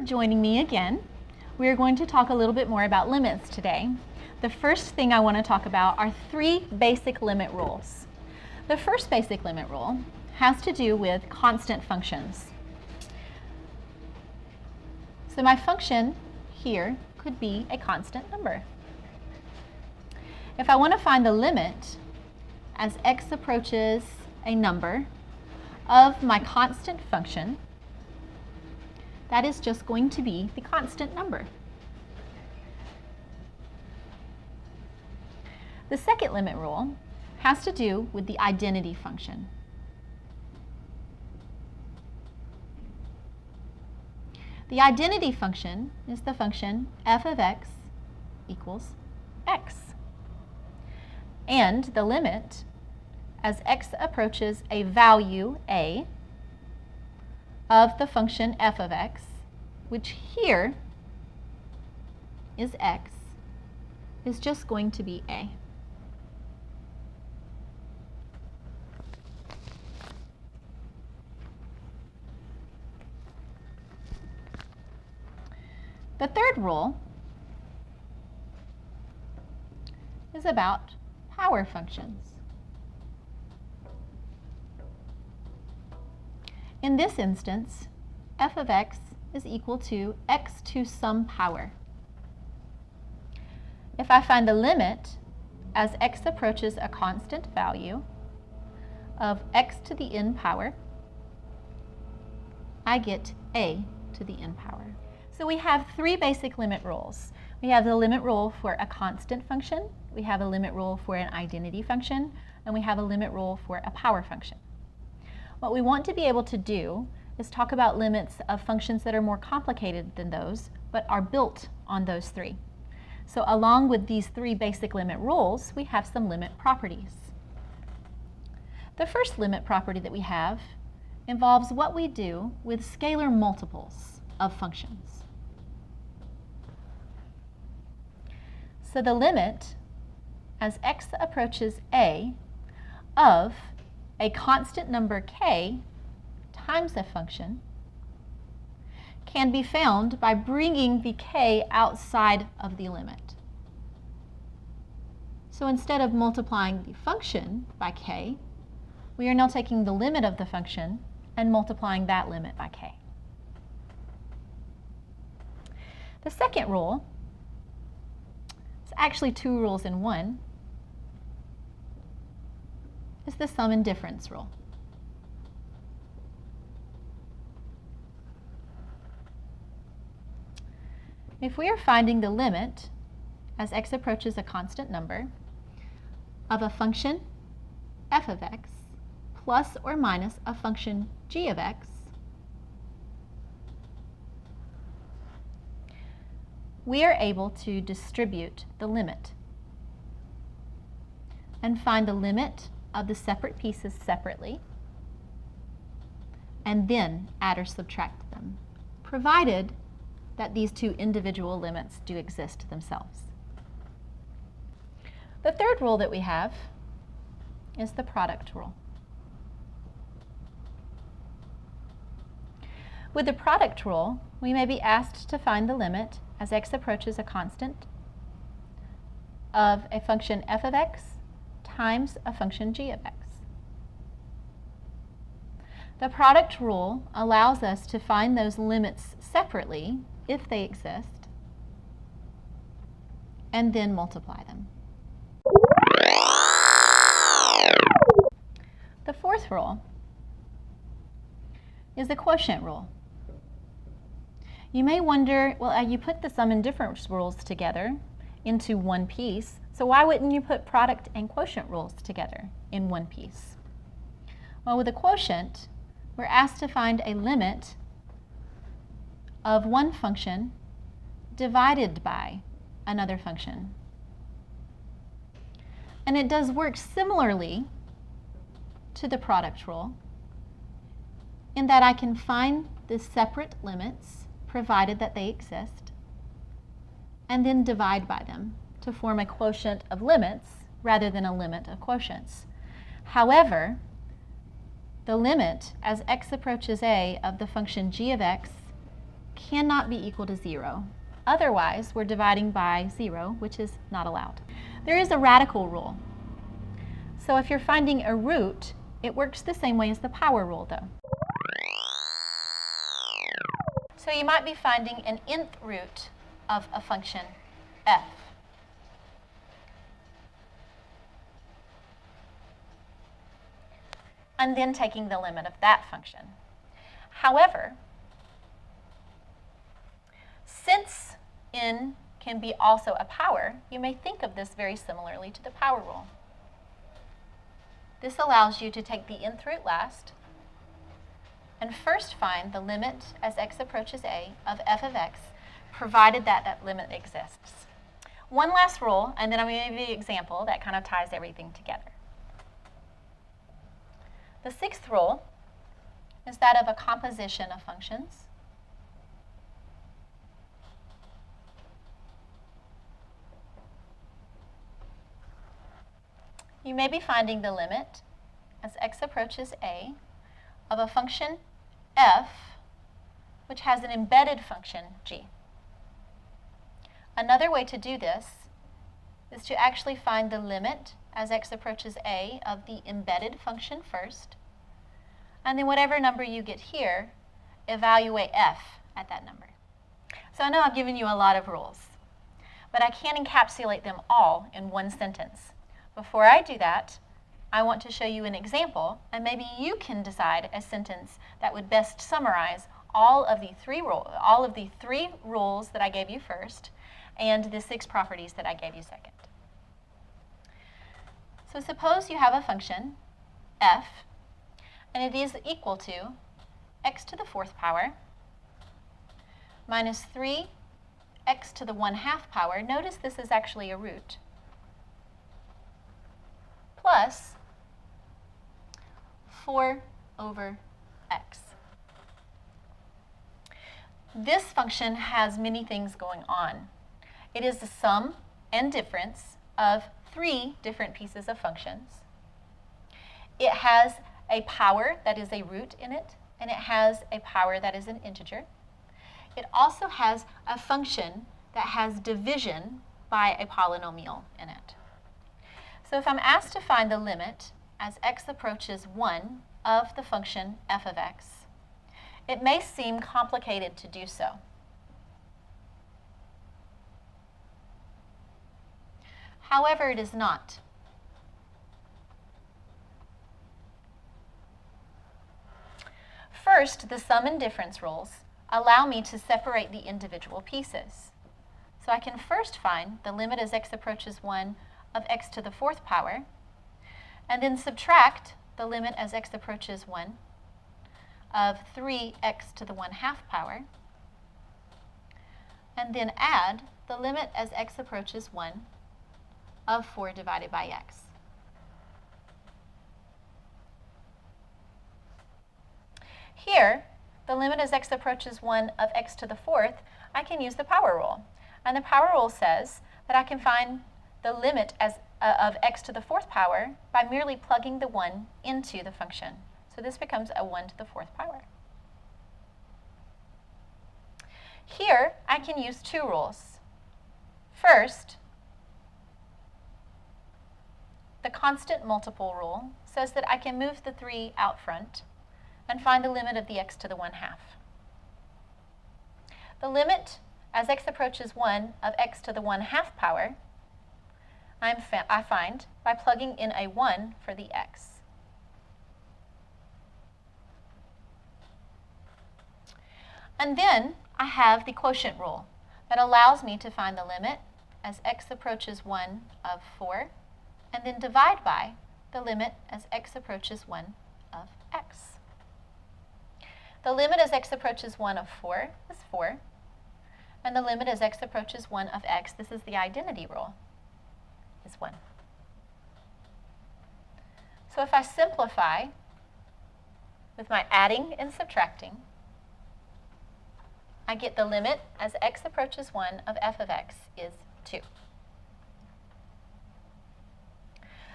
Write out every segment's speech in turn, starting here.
joining me again. We are going to talk a little bit more about limits today. The first thing I want to talk about are three basic limit rules. The first basic limit rule has to do with constant functions. So my function here could be a constant number. If I want to find the limit as x approaches a number of my constant function, that is just going to be the constant number. The second limit rule has to do with the identity function. The identity function is the function f of x equals x. And the limit as x approaches a value a of the function f of x, which here is x, is just going to be a. The third rule is about power functions. In this instance, f of x is equal to x to some power. If I find the limit as x approaches a constant value of x to the n power, I get a to the n power. So we have three basic limit rules. We have the limit rule for a constant function, we have a limit rule for an identity function, and we have a limit rule for a power function. What we want to be able to do is talk about limits of functions that are more complicated than those, but are built on those three. So along with these three basic limit rules, we have some limit properties. The first limit property that we have involves what we do with scalar multiples of functions. So the limit as x approaches a of a constant number k times a function can be found by bringing the k outside of the limit. So instead of multiplying the function by k, we are now taking the limit of the function and multiplying that limit by k. The second rule is actually two rules in one. Is the sum and difference rule. If we are finding the limit as x approaches a constant number of a function f of x plus or minus a function g of x, we are able to distribute the limit and find the limit of the separate pieces separately, and then add or subtract them, provided that these two individual limits do exist themselves. The third rule that we have is the product rule. With the product rule, we may be asked to find the limit as x approaches a constant of a function f of x times a function g of x. The product rule allows us to find those limits separately, if they exist, and then multiply them. The fourth rule is the quotient rule. You may wonder, well, you put the sum and difference rules together into one piece, so why wouldn't you put product and quotient rules together in one piece? Well, with a quotient, we're asked to find a limit of one function divided by another function. And it does work similarly to the product rule in that I can find the separate limits, provided that they exist, and then divide by them to form a quotient of limits rather than a limit of quotients. However, the limit as x approaches a of the function g of x cannot be equal to 0. Otherwise, we're dividing by 0, which is not allowed. There is a radical rule. So if you're finding a root, it works the same way as the power rule, though. So you might be finding an nth root of a function f. And then taking the limit of that function. However, since n can be also a power, you may think of this very similarly to the power rule. This allows you to take the nth root last and first find the limit as x approaches a of f of x, provided that that limit exists. One last rule, and then I'm going to give you an example that kind of ties everything together. The sixth rule is that of a composition of functions. You may be finding the limit as x approaches a of a function f which has an embedded function g. Another way to do this is to actually find the limit as x approaches a of the embedded function first, and then whatever number you get here, evaluate f at that number. So I know I've given you a lot of rules, but I can't encapsulate them all in one sentence. Before I do that, I want to show you an example, and maybe you can decide a sentence that would best summarize all of the three rules that I gave you first, and the 6 properties that I gave you second. So suppose you have a function, f, and it is equal to x to the 4th power minus 3x to the 1/2 power. Notice this is actually a root. Plus 4 over x. This function has many things going on. It is the sum and difference of 3 different pieces of functions. It has a power that is a root in it, and it has a power that is an integer. It also has a function that has division by a polynomial in it. So if I'm asked to find the limit as x approaches 1 of the function f of x, it may seem complicated to do so. However, it is not. First, the sum and difference rules allow me to separate the individual pieces. So I can first find the limit as x approaches 1 of x to the 4th power, and then subtract the limit as x approaches 1 of 3x to the 1/2 power, and then add the limit as x approaches 1 of 4 divided by x. Here, the limit as x approaches 1 of x to the 4th, I can use the power rule. And the power rule says that I can find the limit of x to the 4th power by merely plugging the 1 into the function. So this becomes a 1 to the 4th power. Here, I can use 2 rules. First, the constant multiple rule says that I can move the 3 out front and find the limit of the x to the 1/2. The limit as x approaches 1 of x to the 1/2 power, I find by plugging in a 1 for the x. And then I have the quotient rule that allows me to find the limit as x approaches 1 of 4, and then divide by the limit as x approaches 1 of x. The limit as x approaches 1 of 4 is 4, and the limit as x approaches 1 of x, this is the identity rule, is 1. So if I simplify with my adding and subtracting, I get the limit as x approaches 1 of f of x is 2.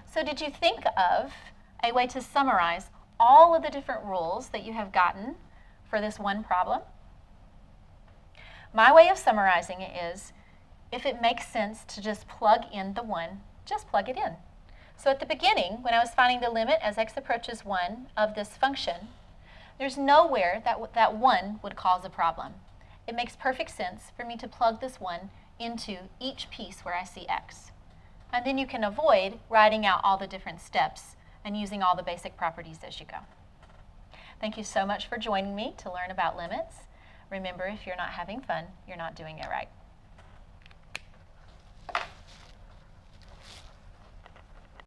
So did you think of a way to summarize all of the different rules that you have gotten for this one problem? My way of summarizing it is, if it makes sense to just plug in the 1, just plug it in. So at the beginning, when I was finding the limit as x approaches 1 of this function, there's nowhere that 1 would cause a problem. It makes perfect sense for me to plug this 1 into each piece where I see x. And then you can avoid writing out all the different steps and using all the basic properties as you go. Thank you so much for joining me to learn about limits. Remember, if you're not having fun, you're not doing it right.